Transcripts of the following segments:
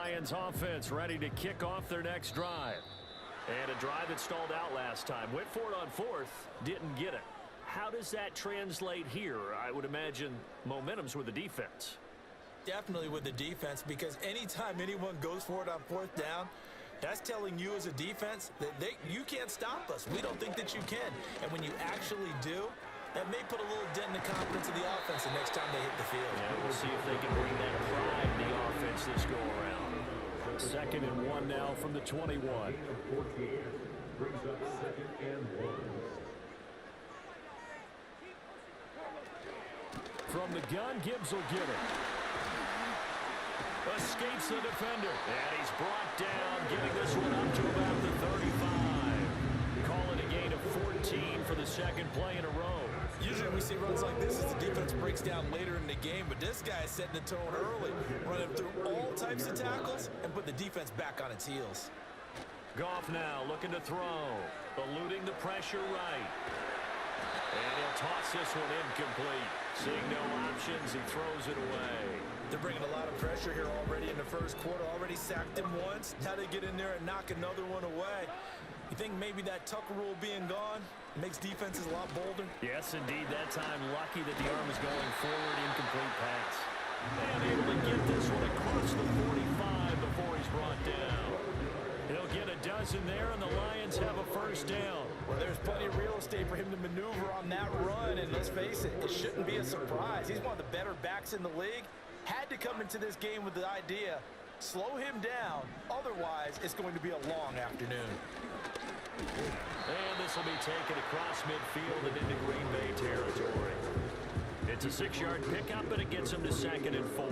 Lions offense ready to kick off their next drive. And a drive that stalled out last time. Went for it on fourth, didn't get it. How does that translate here? I would imagine momentum's with the defense. Definitely with the defense, because anytime anyone goes for it on fourth down, that's telling you as a defense that you can't stop us. We don't think that you can. And when you actually do, that may put a little dent in the confidence of the offense the next time they hit the field. Yeah, we'll see if they can bring that pride in the offense this go-around. 2nd and 1 now from the 21. From the gun, Gibbs will get it. Escapes the defender. And he's brought down, getting this one up to about the 35. Call it a gain of 14 for the second play in a row. Usually we see runs like this as the defense breaks down later in the game, but this guy is setting the tone early, running through all types of tackles and put the defense back on its heels. Goff now looking to throw, eluding the pressure right. And he'll toss this one incomplete. Seeing no options, he throws it away. They're bringing a lot of pressure here already in the first quarter. Already sacked him once. Now they get in there and knock another one away. You think maybe that Tucker rule being gone makes defenses a lot bolder? Yes, indeed. That time, lucky that the arm is going forward. Incomplete pass. And able to get this one across the 45 before he's brought down. He'll get a dozen there, and the Lions have a first down. Well, there's plenty of real estate for him to maneuver on that run, and let's face it, it shouldn't be a surprise. He's one of the better backs in the league. Had to come into this game with the idea, slow him down, otherwise it's going to be a long afternoon. And this will be taken across midfield and into Green Bay territory. It's a 6-yard pickup, and it gets him to 2nd and 4.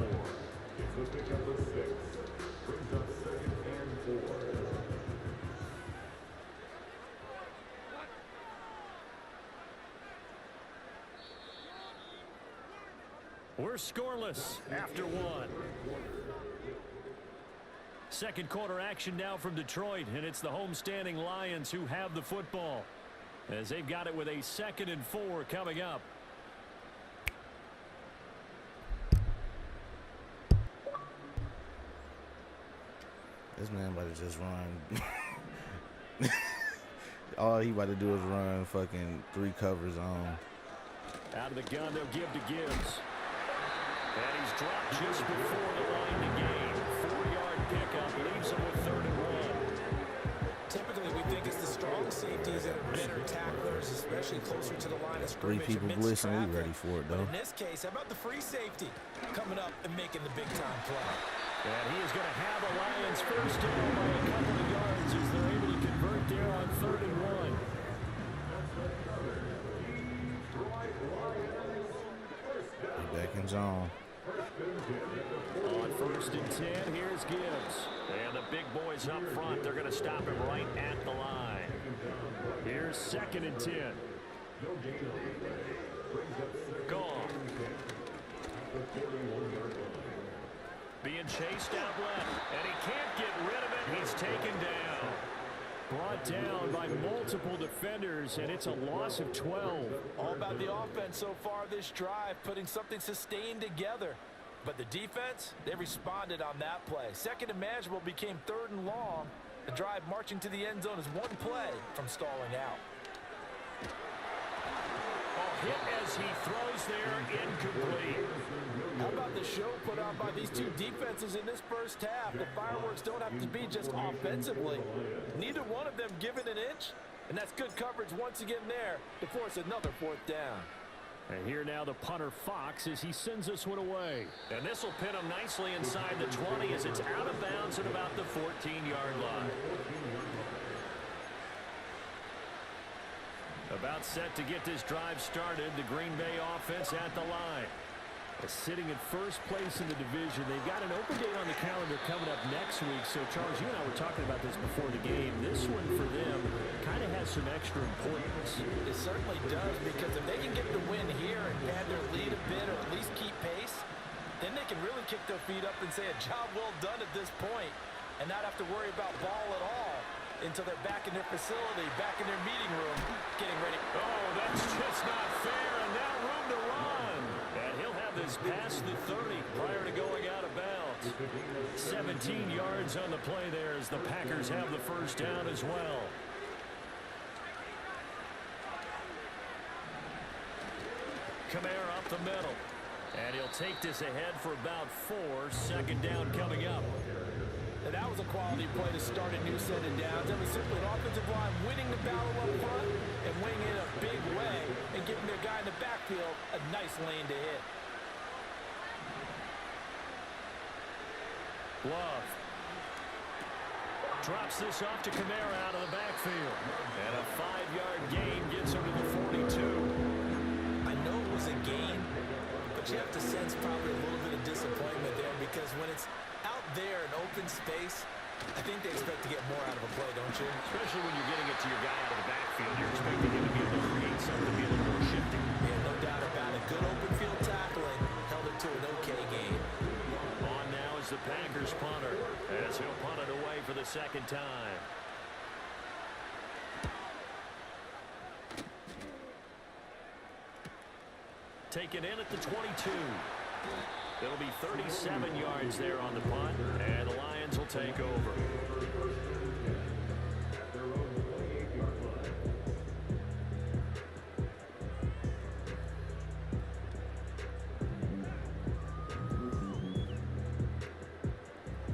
We're scoreless after 1. Second quarter action now from Detroit, and it's the homestanding Lions who have the football as they've got it with a 2nd and 4 coming up. This man about to just run. All he about to do is run fucking 3 covers on. Out of the gun, they'll give to Gibbs. And he's dropped just before the line to gain. 4-yard pickup leaves him with 3rd and 1. Typically, we think it's the strong safeties that are better tacklers, especially closer to the line of scrimmage. 3 people blitzing, we ready for it, though. But in this case, how about the free safety coming up and making the big-time play? And he is going to have a Lions first down by a couple of yards as they're able to convert there on 3rd and 1. Back in zone. On 1st and 10, here's Gibbs. And the big boys up front, they're going to stop him right at the line. Here's 2nd and 10. Gone. Being chased out left, and he can't get rid of it. He's taken down. Brought down by multiple defenders, and it's a loss of 12. All about the offense so far this drive, putting something sustained together. But the defense, they responded on that play. 2nd and manageable became 3rd and long. The drive marching to the end zone is 1 play from stalling out. Hit as he throws there, incomplete. How about the show put on by these two defenses in this first half? The fireworks don't have to be just offensively. Neither one of them given an inch, and that's good coverage once again there to force another 4th down. And here now the punter Fox as he sends this one away. And this will pin him nicely inside the 20 as it's out of bounds at about the 14-yard line. About set to get this drive started. The Green Bay offense at the line. Sitting in first place in the division. They've got an open date on the calendar coming up next week. So, Charles, you and I were talking about this before the game. This one for them kind of has some extra importance. It certainly does, because if they can get the win here and pad their lead a bit or at least keep pace, then they can really kick their feet up and say a job well done at this point and not have to worry about ball at all until they're back in their facility, back in their meeting room, getting ready. Oh, that's just not fair, and now room to run. And he'll have this past the 30 prior to going out of bounds. 17 yards on the play there as the Packers have the first down as well. Kamara up the middle. And he'll take this ahead for about 4. Second down coming up. And that was a quality play to start a new set of downs. That was simply an offensive line winning the battle up front and winning it a big way and giving their guy in the backfield a nice lane to hit. Love drops this off to Kamara out of the backfield. And a 5-yard gain gets him to the 42. I know it was a gain, but you have to sense probably a little bit of disappointment there because when it's out there in open space, I think they expect to get more out of a play, don't you? Especially when you're getting it to your guy out of the backfield. You're expecting him to be able to create something to be a little more shifty. Yeah, no doubt about it. Good open field tackling held it to an okay game. On now is the Packers punter as he'll punt it away for the second time. Taken in at the 22. It'll be 37 yards there on the punt, and the Lions will take over.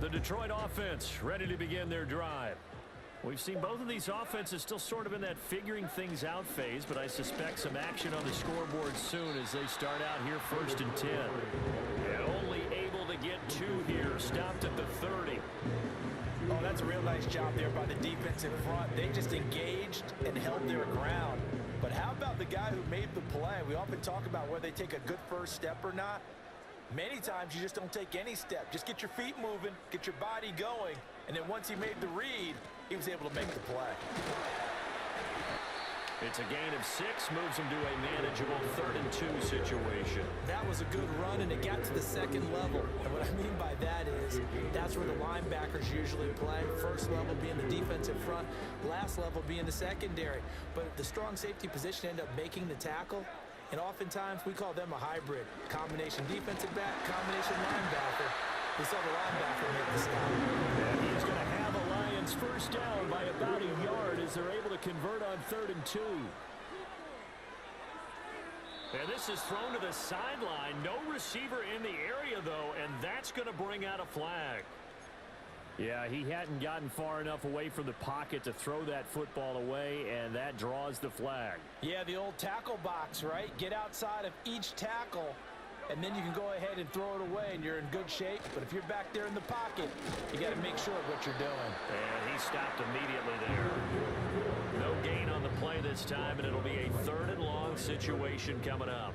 The Detroit offense ready to begin their drive. We've seen both of these offenses still sort of in that figuring things out phase, but I suspect some action on the scoreboard soon as they start out here 1st and 10. And only able to get 2 here, stopped at the 30. Oh, that's a real nice job there by the defense in front. They just engaged and held their ground. But how about the guy who made the play? We often talk about whether they take a good first step or not. Many times you just don't take any step. Just get your feet moving, get your body going, and then once he made the read, he was able to make the play. It's a gain of 6, moves him to a manageable 3rd and 2 situation. That was a good run, and it got to the second level. And what I mean by that is that's where the linebackers usually play. First level being the defensive front, last level being the secondary. But the strong safety position ended up making the tackle. And oftentimes we call them a hybrid. Combination defensive back, combination linebacker. We saw the linebacker make the stop. And he's going to have a Lions first down by about a yard as they're able to convert on 3rd and 2. And this is thrown to the sideline. No receiver in the area, though, and that's going to bring out a flag. Yeah, he hadn't gotten far enough away from the pocket to throw that football away, and that draws the flag. Yeah, the old tackle box, right? Get outside of each tackle, and then you can go ahead and throw it away, and you're in good shape. But if you're back there in the pocket, you got to make sure of what you're doing. And he stopped immediately there. No gain on the play this time, and it'll be a 3rd and long situation coming up.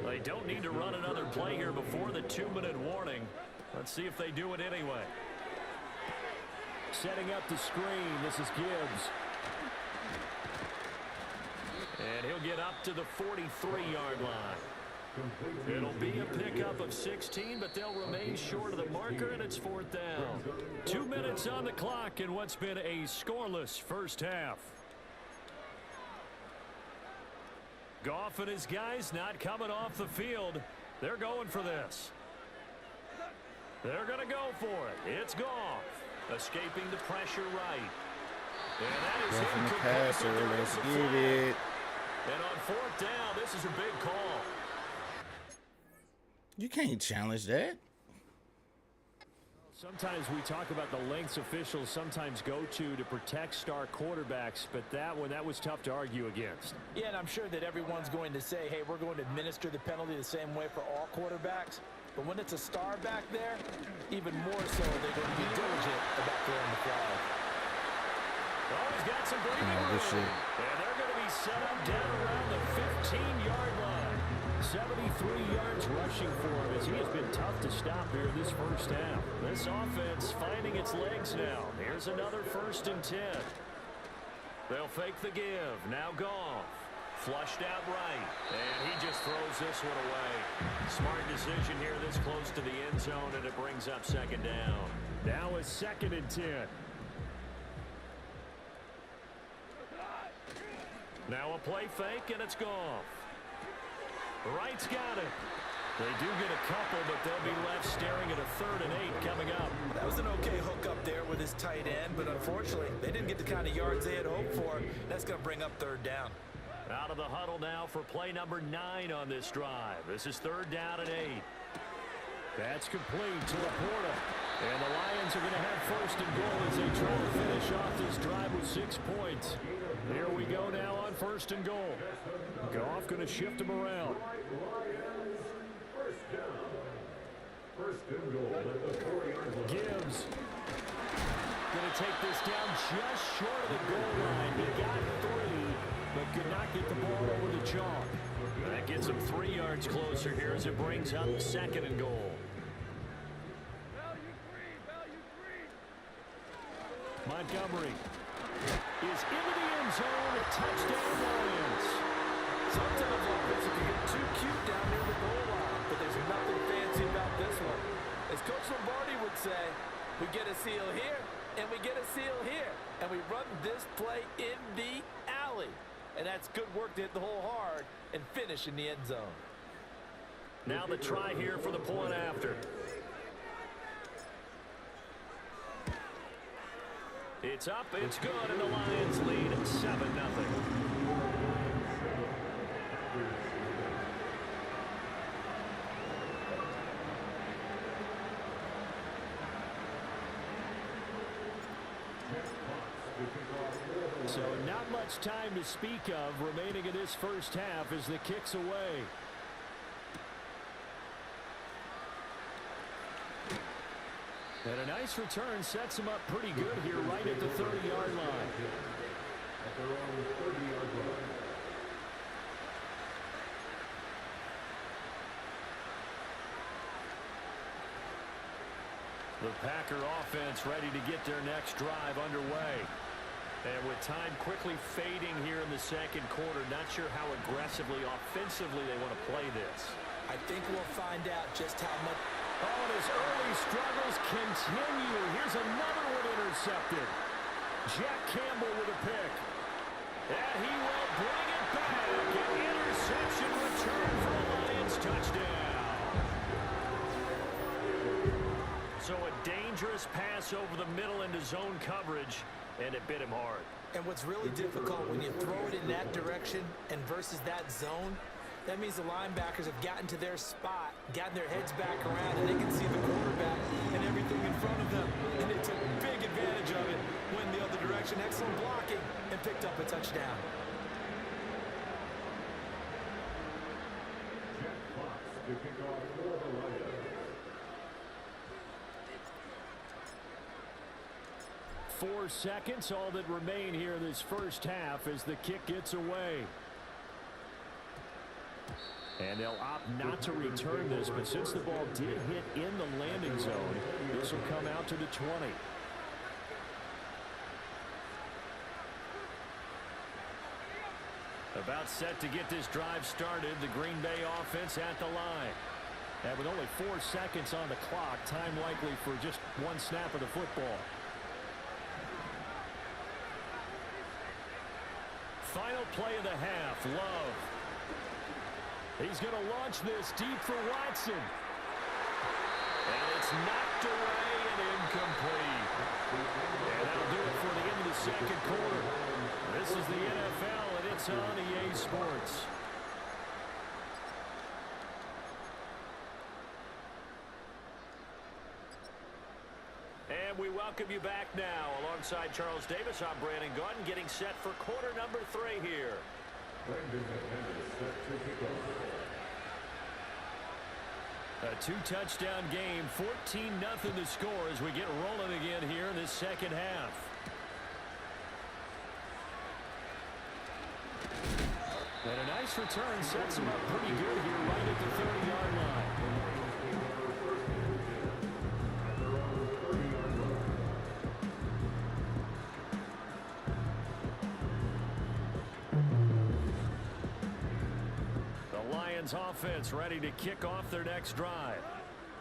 They don't need to run another play here before the 2-minute warning. Let's see if they do it anyway. Setting up the screen, this is Gibbs. And he'll get up to the 43-yard line. It'll be a pickup of 16, but they'll remain short of the marker, and it's 4th down. 2 minutes on the clock in what's been a scoreless first half. Goff and his guys not coming off the field. They're going for this. They're going to go for it. It's Goff. Escaping the pressure right. And that is From the incomplete. passer, let's get it. And on 4th down, this is a big call. You can't challenge that. Sometimes we talk about the lengths officials sometimes go to protect star quarterbacks, but that was tough to argue against. Yeah, and I'm sure that everyone's going to say, hey, we're going to administer the penalty the same way for all quarterbacks. But when it's a star back there, even more so they're going to be diligent about throwing the flag. Oh, he's got some breathing room. Good shit. And they're going to be set up down around the 15-yard line. 73 yards rushing for him as he has been tough to stop here in this first half. This offense finding its legs now. Here's another 1st and 10. They'll fake the give. Now Goff. Flushed out right. And he just throws this one away. Smart decision here this close to the end zone, and it brings up 2nd down. Now a 2nd and 10. Now a play fake, and it's Goff. Wright's got it. They do get a couple, but they'll be left staring at a 3rd and 8 coming up. That was an okay hook up there with his tight end, but unfortunately, they didn't get the kind of yards they had hoped for. That's going to bring up 3rd down. Out of the huddle now for play number 9 on this drive. This is 3rd down and 8. That's complete to Laporta. And the Lions are going to have 1st and goal as they try to finish off this drive with 6 points. Here we go now on 1st and goal. Goff going to shift them around. Gibbs going to take this down just short of the goal line. He got 3, but could not get the ball over the chalk. That gets him 3 yards closer here as it brings up 2nd and goal. Montgomery is into the end zone. A touchdown, Lions. Sometimes offense can get too cute down near the goal line, but there's nothing fancy about this one. As Coach Lombardi would say, we get a seal here, and we get a seal here, and we run this play in the alley. And that's good work to hit the hole hard and finish in the end zone. Now the try here for the point after. It's up, it's good, and the Lions lead 7-0. So not much time to speak of remaining in this first half as the kick's away. And a nice return sets him up pretty good here right at the 30-yard line. The Packer offense ready to get their next drive underway. And with time quickly fading here in the second quarter, not sure how aggressively, offensively they want to play this. I think we'll find out just how much. Oh, and his early struggles continue. Here's another one intercepted. Jack Campbell with a pick. And he will bring it back. An interception return for a Lions touchdown. So a dangerous pass over the middle into zone coverage, and it bit him hard. And what's really difficult when you throw it in that direction and versus that zone, that means the linebackers have gotten to their spot, gotten their heads back around, and they can see the quarterback and everything in front of them. And they took big advantage of it, went the other direction, excellent blocking, and picked up a touchdown. Four seconds, all that remain here in this first half as the kick gets away. And they'll opt not to return this, but since the ball did hit in the landing zone, this will come out to the 20. About set to get this drive started, the Green Bay offense at the line. And with only 4 seconds on the clock, time likely for just one snap of the football. Final play of the half, Love. He's going to launch this deep for Watson. And it's knocked away and incomplete. And that'll do it for the end of the second quarter. This is the NFL, and it's on EA Sports. And we welcome you back now. Alongside Charles Davis, I'm Brandon Gunn, getting set for quarter number 3 here. A 2-touchdown game, 14-0 to score as we get rolling again here in this second half. And a nice return sets him up pretty good here right at the 30-yard line. Offense ready to kick off their next drive.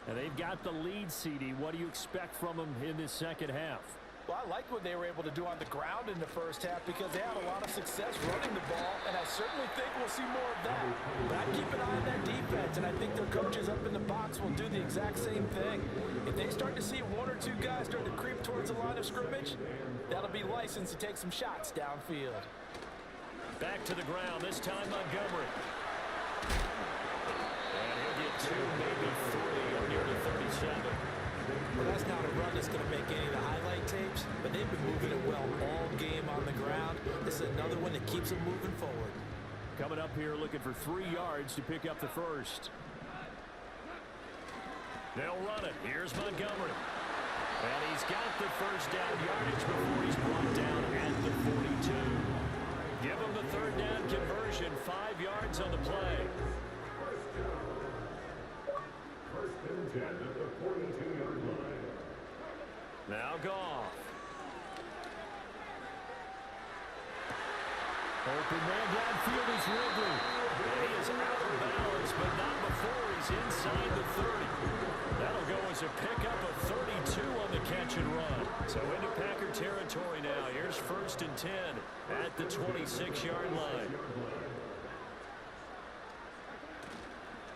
And they've got the lead, CD. What do you expect from them in this second half? Well, I like what they were able to do on the ground in the first half because they had a lot of success running the ball, and I certainly think we'll see more of that. But I'd keep an eye on that defense, and I think their coaches up in the box will do the exact same thing. If they start to see one or two guys start to creep towards the line of scrimmage, that'll be license to take some shots downfield. Back to the ground, this time Montgomery. And he'll get 2, maybe 3 on near the 37. Well, that's not a run that's going to make any of the highlight tapes, but they've been moving it well all game on the ground. This is another one that keeps them moving forward. Coming up here looking for 3 yards to pick up the first. They'll run it. Here's Montgomery. And he's got the first down yardage before he's brought down at the 42. Give him the third down conversion, 5 yards on the play. First and 10 at the 42-yard line. Now Goff. Open man downfield is Ridley. And he is out of bounds, but not before he's inside the 30. That'll go as a pickup of 32 on the catch and run. So into Packer territory now. Here's first and 10 at the 26-yard line.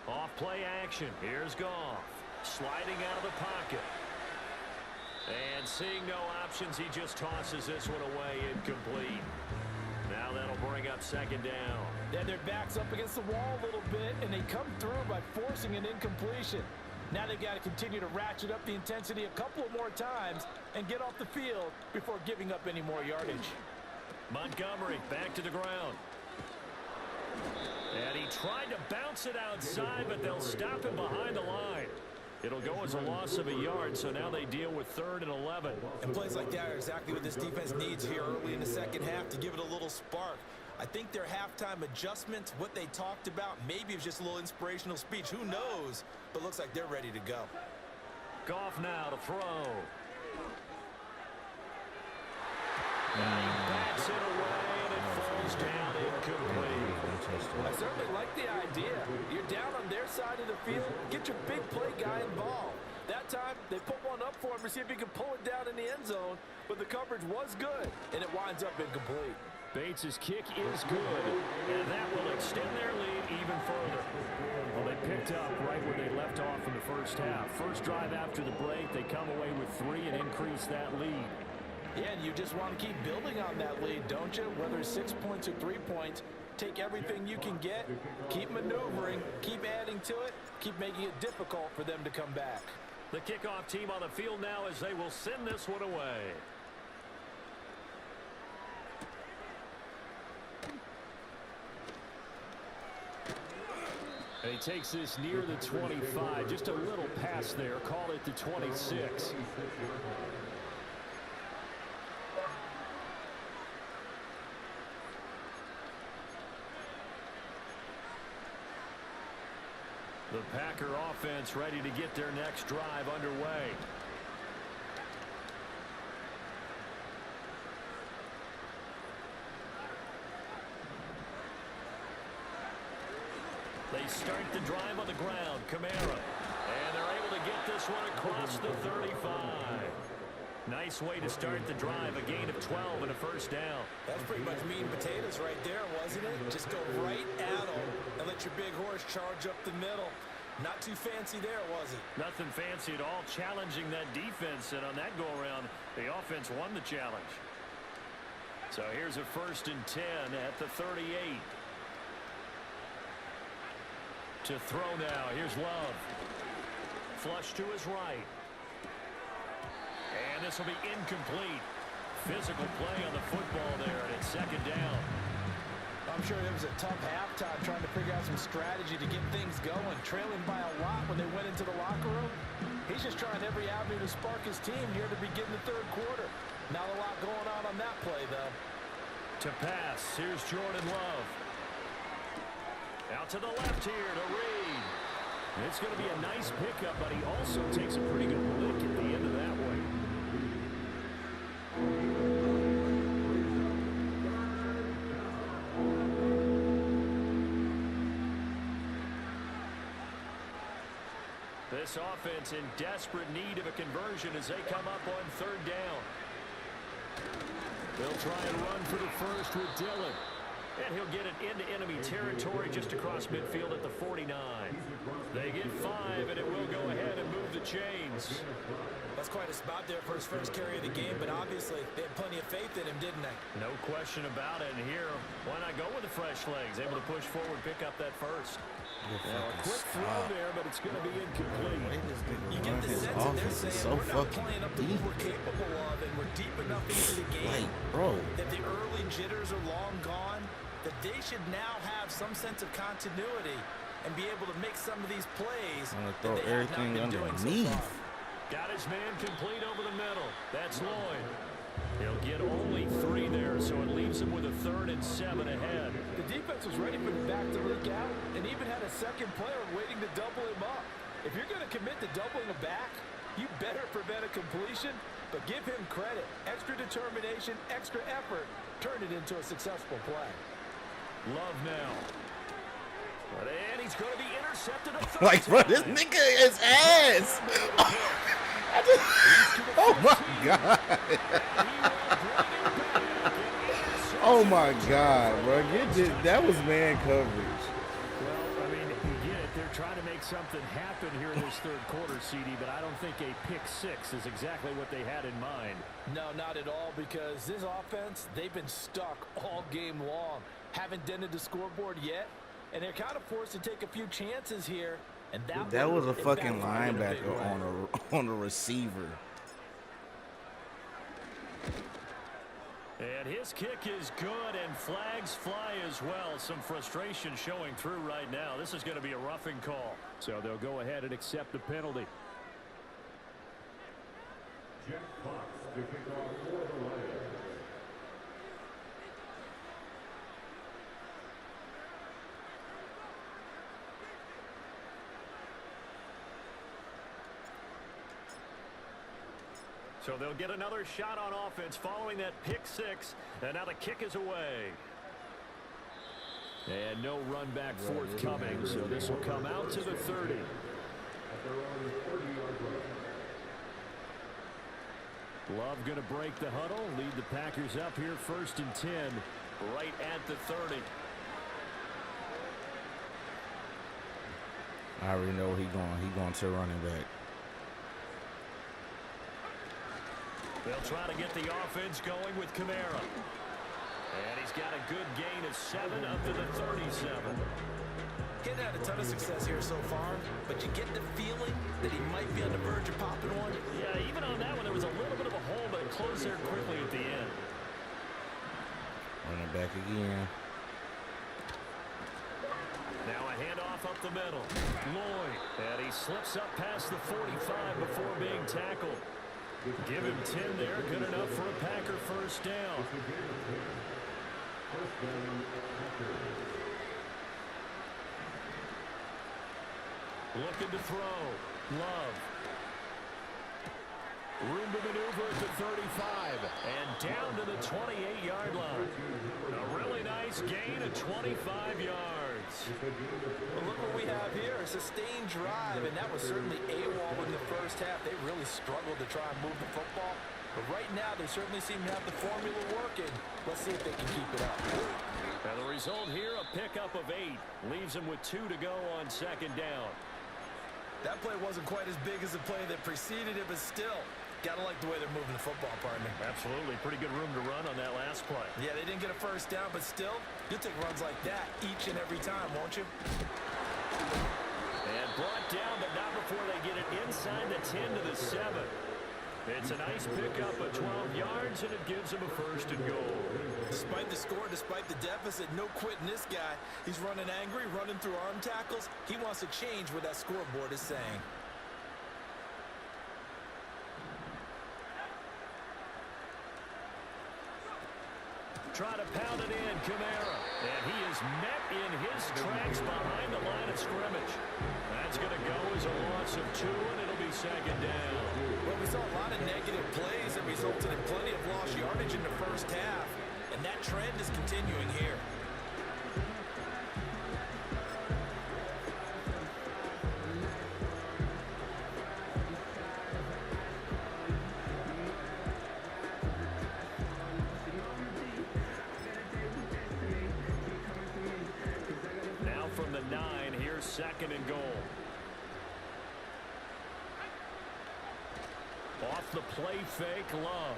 Off play action. Here's Goff. Sliding out of the pocket. And seeing no options, he just tosses this one away incomplete. Now that'll bring up second down. Then their back's up against the wall a little bit, and they come through by forcing an incompletion. Now they've got to continue to ratchet up the intensity a couple of more times and get off the field before giving up any more yardage. Montgomery back to the ground. And he tried to bounce it outside, but they'll stop him behind the line. It'll go as a loss of a yard, so now they deal with 3rd and 11. And plays like that are exactly what this defense needs here early in the second half to give it a little spark. I think their halftime adjustments, what they talked about, maybe it was just a little inspirational speech. Who knows? But looks like they're ready to go. Goff now to throw. And he backs it away, and it falls down incomplete. I certainly like the idea. You're down on their side of the field. Get your big play guy involved. That time, they put one up for him to see if he can pull it down in the end zone, but the coverage was good, and it winds up incomplete. Bates' kick is good, and that will extend their lead even further. Well, they picked up right where they left off in the first half. First drive after the break, they come away with 3 and increase that lead. Yeah, and you just want to keep building on that lead, don't you? Whether it's 6 points or 3 points, take everything you can get, keep maneuvering, keep adding to it, keep making it difficult for them to come back. The kickoff team on the field now as they will send this one away. And he takes this near the 25. Just a little pass there. Call it the 26. The Packer offense ready to get their next drive underway. They start the drive on the ground. Kamara. And they're able to get this one across the 35. Nice way to start the drive. A gain of 12 and a first down. That's pretty much meat and potatoes right there, wasn't it? Just go right at them and let your big horse charge up the middle. Not too fancy there, was it? Nothing fancy at all. Challenging that defense, and on that go-around, the offense won the challenge. So here's a first and 10 at the 38. To throw now. Here's Love. Flush to his right. And this will be incomplete. Physical play on the football there, and it's second down. I'm sure it was a tough halftime trying to figure out some strategy to get things going. Trailing by a lot when they went into the locker room. He's just trying every avenue to spark his team here to begin the third quarter. Not a lot going on that play, though. To pass. Here's Jordan Love. Out to the left here to Reed. It's going to be a nice pickup, but he also takes a pretty good lick at the end of that one. This offense in desperate need of a conversion as they come up on third down. They'll try and run for the first with Dillon. And he'll get it into enemy territory just across midfield at the 49. They get 5, and it will go ahead and move the chains. That's quite a spot there for his first carry of the game, but obviously they had plenty of faith in him, didn't they? No question about it. And here, why not go with the fresh legs? Able to push forward, pick up that first. Now, a quick throw there, but it's going to be incomplete. You get the sense that they're saying we're not playing up to what we're capable of, and we're deep enough into the game that the early jitters are long gone, that they should now have some sense of continuity and be able to make some of these plays. I'm going to throw everything underneath. Got his man complete over the middle. That's Lloyd. He'll get only 3 there, so it leaves him with a 3rd and 7 ahead. The defense was ready for the back to leak out and even had a second player waiting to double him up. If you're going to commit to doubling a back, you better prevent a completion, but give him credit. Extra determination, extra effort, turn it into a successful play. Love now. And he's going to be intercepted. Like, bro, this nigga is ass. Oh my God. Oh my God, bro. That was man coverage. Well, I mean, you get it. They're trying to make something happen here in this third quarter, CD, but I don't think a pick 6 is exactly what they had in mind. No, not at all, because this offense, they've been stuck all game long. Haven't dented the scoreboard yet, and they're kind of forced to take a few chances here. And that was a fucking linebacker on a receiver. And his kick is good, and flags fly as well. Some frustration showing through right now. This is going to be a roughing call. So they'll go ahead and accept the penalty. Jeff Fox to kick off for the Lions. So they'll get another shot on offense following that pick 6. And now the kick is away. And no run back forthcoming. So this will come out to the 30. Love going to break the huddle. Lead the Packers up here 1st and 10. Right at the 30. I already know he going to running back. They'll try to get the offense going with Kamara. And he's got a good gain of 7 up to the 37. He hasn't had a ton of success here so far, but you get the feeling that he might be on the verge of popping one. Yeah, even on that one, there was a little bit of a hole, but it closed there quickly at the end. Running back again. Now a handoff up the middle. Lloyd. And he slips up past the 45 before being tackled. Give him 10 there. Good enough for a Packer first down. Looking to throw. Love. Room to maneuver at the 35. And down to the 28-yard line. A really nice gain of 25 yards. Well, look what we have here. A sustained drive, and that was certainly AWOL in the first half. They really struggled to try and move the football. But right now, they certainly seem to have the formula working. Let's see if they can keep it up. And the result here, a pickup of 8. Leaves them with 2 to go on 2nd down. That play wasn't quite as big as the play that preceded it, but still, gotta like the way they're moving the football, partner. Absolutely. Pretty good room to run on that last play. Yeah, they didn't get a first down, but still, you'll take runs like that each and every time, won't you? And brought down, but not before they get it inside the 10 to the 7. It's a nice pickup of 12 yards, and it gives them a 1st and goal. Despite the score, despite the deficit, no quitting this guy. He's running angry, running through arm tackles. He wants to change what that scoreboard is saying. Try to pound it in, Kamara. And he is met in his tracks behind the line of scrimmage. That's going to go as a loss of 2, and it'll be 2nd down. Well, we saw a lot of negative plays that resulted in plenty of lost yardage in the first half, and that trend is continuing here. Here's second and goal. Off the play fake, Love.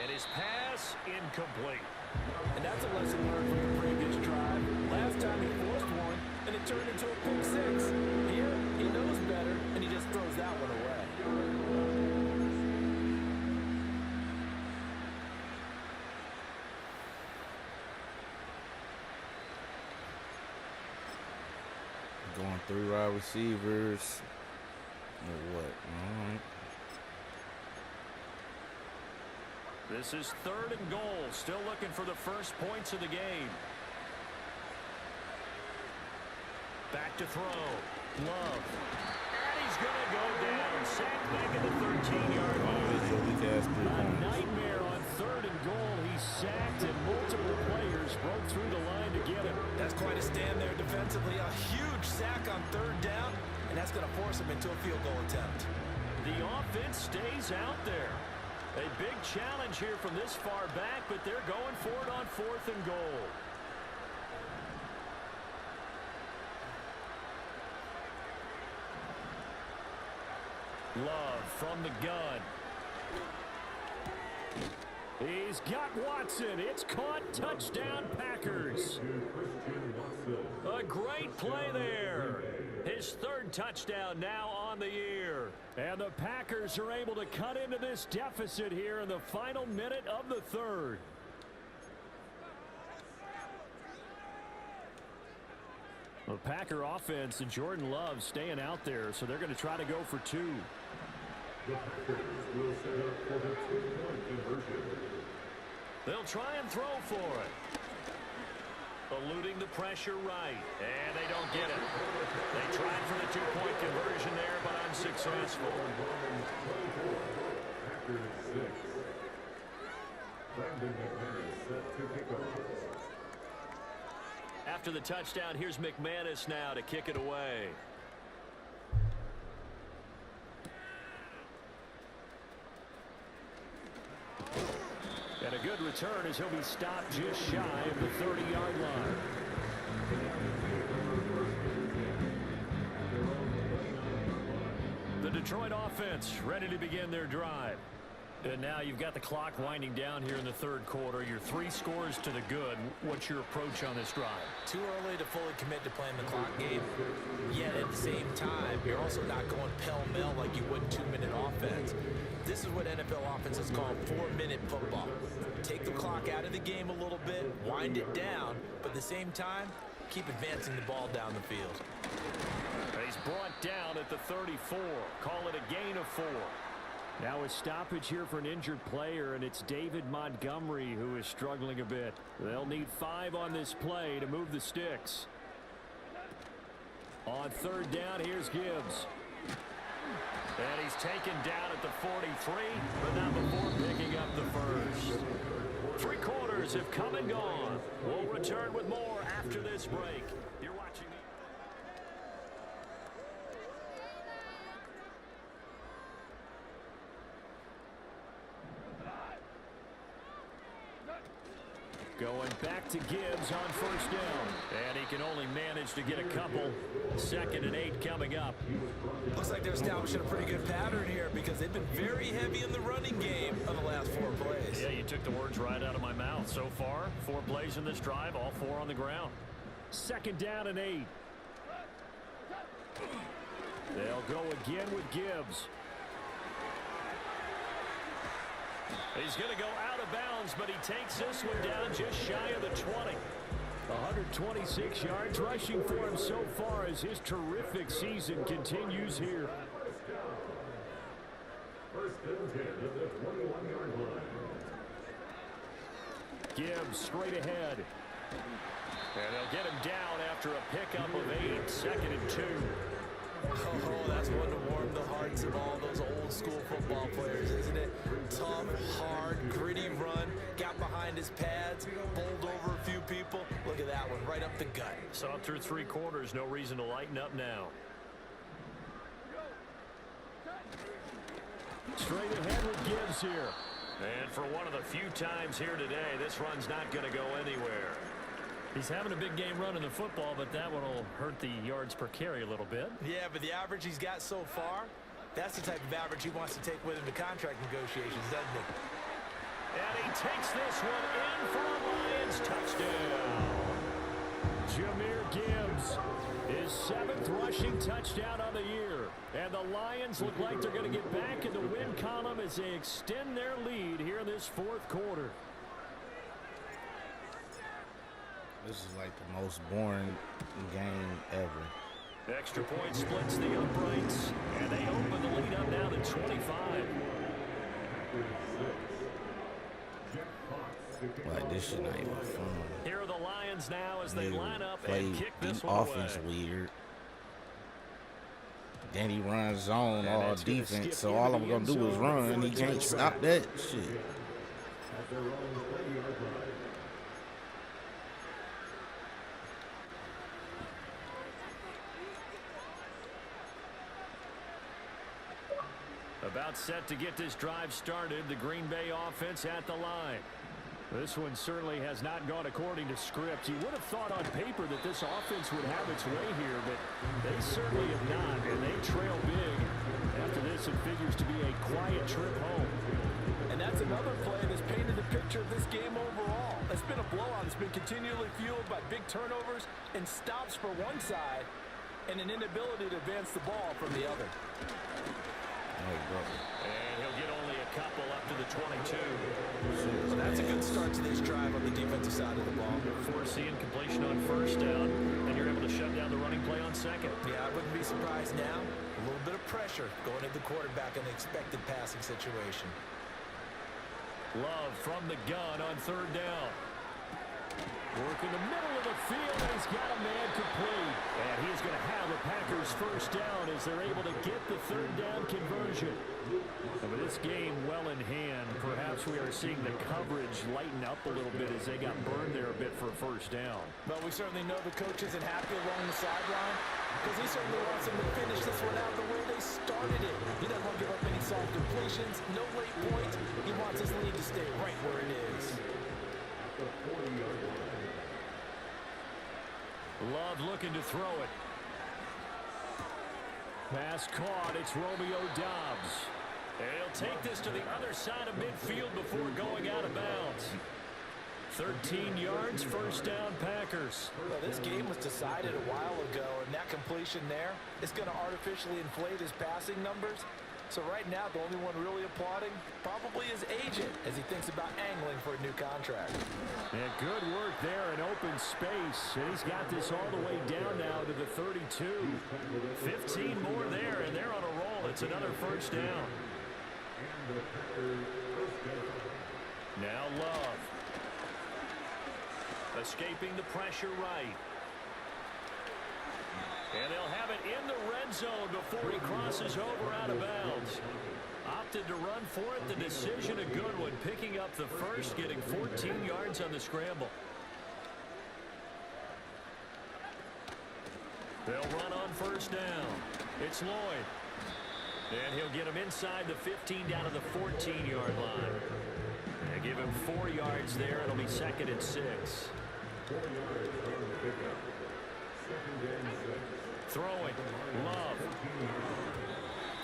And his pass incomplete. And that's a lesson learned from the previous drive. Last time he forced one, and it turned into a pick six. Here, he knows better, and he just throws that one away. Going 3 wide receivers. Or what? All right. This is third and goal. Still looking for the first points of the game. Back to throw. Love. And he's going to go down. Sacked back at the 13-yard line. A nightmare on third and goal. He's sacked, and multiple players broke through the line to get him. That's quite a stand there defensively. A huge sack on third down, and that's going to force him into a field goal attempt. The offense stays out there. A big challenge here from this far back, but they're going for it on fourth and goal. Love from the gun. He's got Watson. It's caught. Touchdown, Packers. A great play there. His third touchdown now on the year. And the Packers are able to cut into this deficit here in the final minute of the third. The Packer offense and Jordan Love staying out there, so they're going to try to go for two. The Packers will set up for the 2-point conversion. They'll try and throw for it. Eluding the pressure right. And they don't get it. They tried for the 2-point conversion there, but unsuccessful. Packers 6. Brandon McManus set to kick off. After the touchdown, here's McManus now to kick it away. And a good return as he'll be stopped just shy of the 30-yard line. The Detroit offense ready to begin their drive. And now you've got the clock winding down here in the third quarter. Your 3 scores to the good. What's your approach on this drive? Too early to fully commit to playing the clock game. Yet at the same time, you're also not going pell-mell like you would 2-minute offense. This is what NFL offenses call 4-minute football. Take the clock out of the game a little bit, wind it down, but at the same time, keep advancing the ball down the field. He's brought down at the 34. Call it a gain of 4. Now a stoppage here for an injured player, and it's David Montgomery who is struggling a bit. They'll need 5 on this play to move the sticks. On third down, here's Gibbs. And he's taken down at the 43, but not before picking up the first. 3 quarters have come and gone. We'll return with more after this break. You're watching the... Going back to Gibbs on first down. And he can only manage to get a couple. 2nd and 8 coming up. Looks like they're establishing a pretty good pattern here because they've been very heavy in the running game on the last 4 plays. Yeah, you took the words right out of my mouth. So far, 4 plays in this drive, all 4 on the ground. 2nd down and 8. They'll go again with Gibbs. He's going to go out of bounds, but he takes this one down just shy of the 20. 126 yards rushing for him so far as his terrific season continues here. First and 10 at the 21-yard line. Gibbs straight ahead. And they'll get him down after a pickup of 8. 2nd and 2. Oh, that's one to warm the hearts of all those old school football players, isn't it? Tough, hard, gritty run, got behind his pads, bowled over a few people. Look at that one, right up the gut. Saw it through 3 quarters, no reason to lighten up now. Straight ahead with Gibbs here. And for one of the few times here today, this run's not going to go anywhere. He's having a big game running the football, but that one will hurt the yards per carry a little bit. Yeah, but the average he's got so far, that's the type of average he wants to take with him to contract negotiations, doesn't he? And he takes this one in for a Lions touchdown. Jahmyr Gibbs, his 7th rushing touchdown on the year. And the Lions look like they're going to get back in the win column as they extend their lead here in this 4th quarter. This is like the most boring game ever. Extra point splits the uprights, and they open the lead up now to 25. Like, this shit not even fun. Here are the Lions now as they line up and kick this the one offense away. weird. Then he runs zone And all that's gonna defense, skip so into all the I'm gonna end do is zone run, for and he the can't touchback. stop that shit. At their own 20-yard line. About set to get this drive started, the Green Bay offense at the line. This one certainly has not gone according to script. You would have thought on paper that this offense would have its way here, but they certainly have not, and they trail big. After this, it figures to be a quiet trip home. And that's another play that's painted the picture of this game overall. It's been a blowout. It's been continually fueled by big turnovers and stops for one side and an inability to advance the ball from the other. And he'll get only a couple up to the 22. So that's a good start to this drive on the defensive side of the ball. Forcing completion on 1st down, and you're able to shut down the running play on 2nd. Yeah, I wouldn't be surprised now. A little bit of pressure going at the quarterback in the expected passing situation. Love from the gun on 3rd down. Work in the middle of the field, and he's got a man complete. And he's going to have the Packers 1st down as they're able to get the 3rd down conversion. And with this game well in hand, perhaps we are seeing the coverage lighten up a little bit as they got burned there a bit for a 1st down. But we certainly know the coach isn't happy along the sideline because he certainly wants them to finish this one out the way they started it. He doesn't want to give up any soft completions, no late points. He wants his lead to stay right where it is. The 40-yard line. Love looking to throw it. Pass caught. It's Romeo Doubs. And he'll take this to the other side of midfield before going out of bounds. 13 yards, 1st down Packers. Well, this game was decided a while ago, and that completion there is going to artificially inflate his passing numbers. So right now, the only one really applauding probably his agent as he thinks about angling for a new contract. And good work there in open space. And he's got this all the way down now to the 32. 15 more there, and they're on a roll. It's another 1st down. Now Love. Escaping the pressure right. And they'll have it in the red zone before he crosses over out of bounds. Opted to run for it. The decision a good one. Picking up the 1st, getting 14 yards on the scramble. They'll run on 1st down. It's Lloyd. And he'll get him inside the 15 down to the 14-yard line. They give him 4 yards there. It'll be 2nd and 6. 4 yards on the pickup. 2nd and 6. Throwing. Love.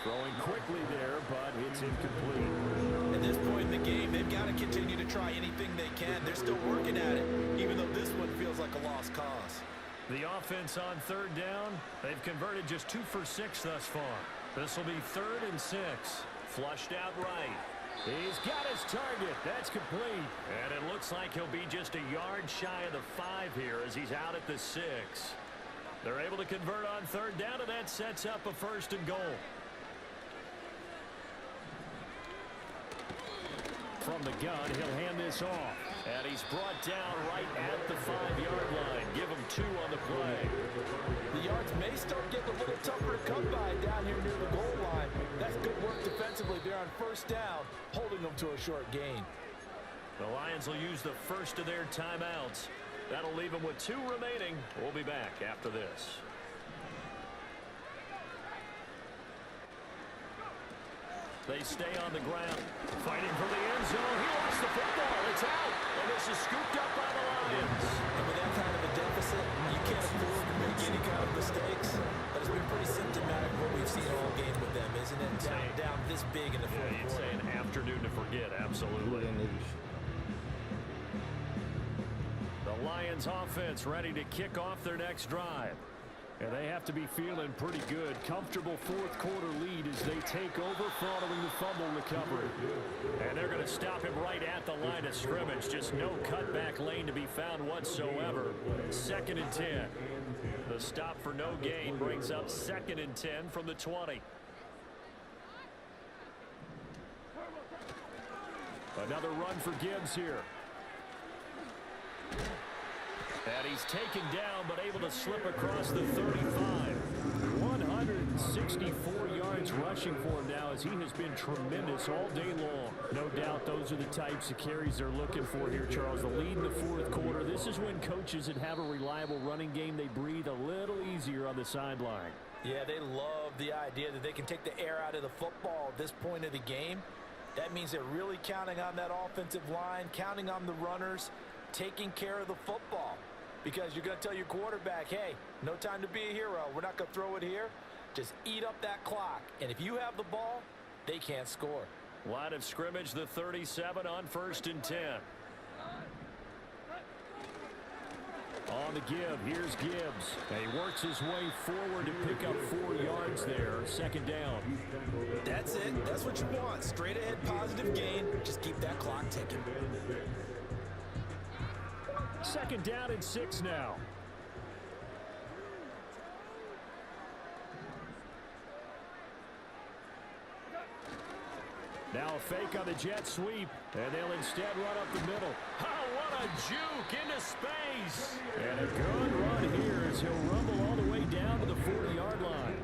Throwing quickly there, but it's incomplete. At this point in the game, they've got to continue to try anything they can. They're still working at it, even though this one feels like a lost cause. The offense on 3rd down, they've converted just 2 for 6 thus far. This will be 3rd and 6. Flushed out right. He's got his target. That's complete. And it looks like he'll be just a yard shy of the 5 here as he's out at the 6. They're able to convert on 3rd down, and that sets up a 1st and goal. From the gun, he'll hand this off. And he's brought down right at the 5-yard line. Give him 2 on the play. The yards may start getting a little tougher to come by down here near the goal line. That's good work defensively there on 1st down, holding them to a short gain. The Lions will use the 1st of their timeouts. That'll leave them with 2 remaining. We'll be back after this. They stay on the ground, fighting for the end zone. He lost the football. It's out, and this is scooped up by the Lions. And with that kind of down this big in the fourth You'd say quarter. an afternoon to forget, absolutely. The Lions offense ready to kick off their next drive. And they have to be feeling pretty good. Comfortable fourth quarter lead as they take over following the fumble recovery. And they're going to stop him right at the line of scrimmage. Just no cutback lane to be found whatsoever. 2nd and 10. The stop for no gain brings up 2nd and 10 from the 20. Another run for Gibbs here. And he's taken down, but able to slip across the 35. 164 yards rushing for him now, as he has been tremendous all day long. No doubt those are the types of carries they're looking for here, Charles. The lead in the fourth quarter. This is when coaches that have a reliable running game, they breathe a little easier on the sideline. Yeah, they love the idea that they can take the air out of the football at this point of the game. That means they're really counting on that offensive line, counting on the runners, taking care of the football. Because you're going to tell your quarterback, hey, no time to be a hero. We're not going to throw it here. Just eat up that clock. And if you have the ball, they can't score. Line of scrimmage, the 37 on 1st and 10. On the give, here's Gibbs. And he works his way forward to pick up 4 yards there. 2nd down. That's it. That's what you want. Straight ahead, positive gain. Just keep that clock ticking. 2nd down and 6 now. Now a fake on the jet sweep, and they'll instead run up the middle. Oh, what a juke into space. And a good run here as he'll rumble all the way down to the 40-yard line.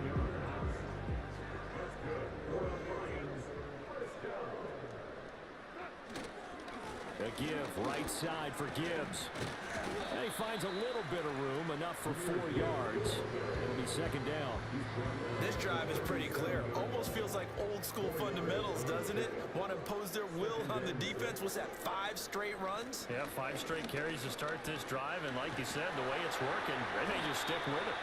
A give, right side for Gibbs. And he finds a little bit of room, enough for 4 yards. It'll be 2nd down. This drive is pretty clear. Almost feels like old school fundamentals, doesn't it? Want to impose their will on the defense. What's that, 5 straight runs? Yeah, 5 straight carries to start this drive. And like you said, the way it's working, they may just stick with it.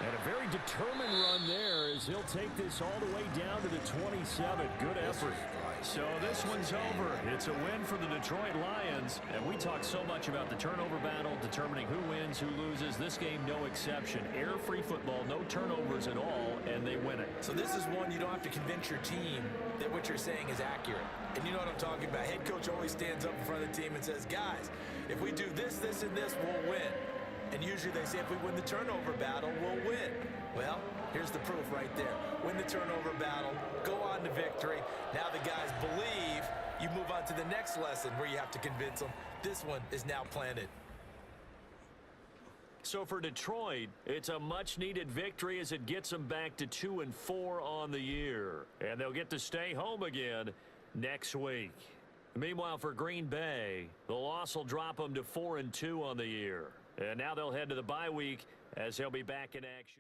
And a very determined run there as he'll take this all the way down to the 27. Good effort. So this one's over. It's a win for the Detroit Lions. And we talk so much about the turnover battle, determining who wins, who loses. This game, no exception. Air-free football, no turnovers at all, and they win it. So this is one you don't have to convince your team that what you're saying is accurate. And you know what I'm talking about. Head coach always stands up in front of the team and says, guys, if we do this, this, and this, we'll win. And usually they say if we win the turnover battle, we'll win. Well, here's the proof right there. Win the turnover battle, go on to victory. Now the guys believe. You move on to the next lesson where you have to convince them. This one is now planted. So for Detroit, it's a much-needed victory as it gets them back to 2-4 on the year. And they'll get to stay home again next week. Meanwhile, for Green Bay, the loss will drop them to 4-2 on the year. And now they'll head to the bye week as they'll be back in action.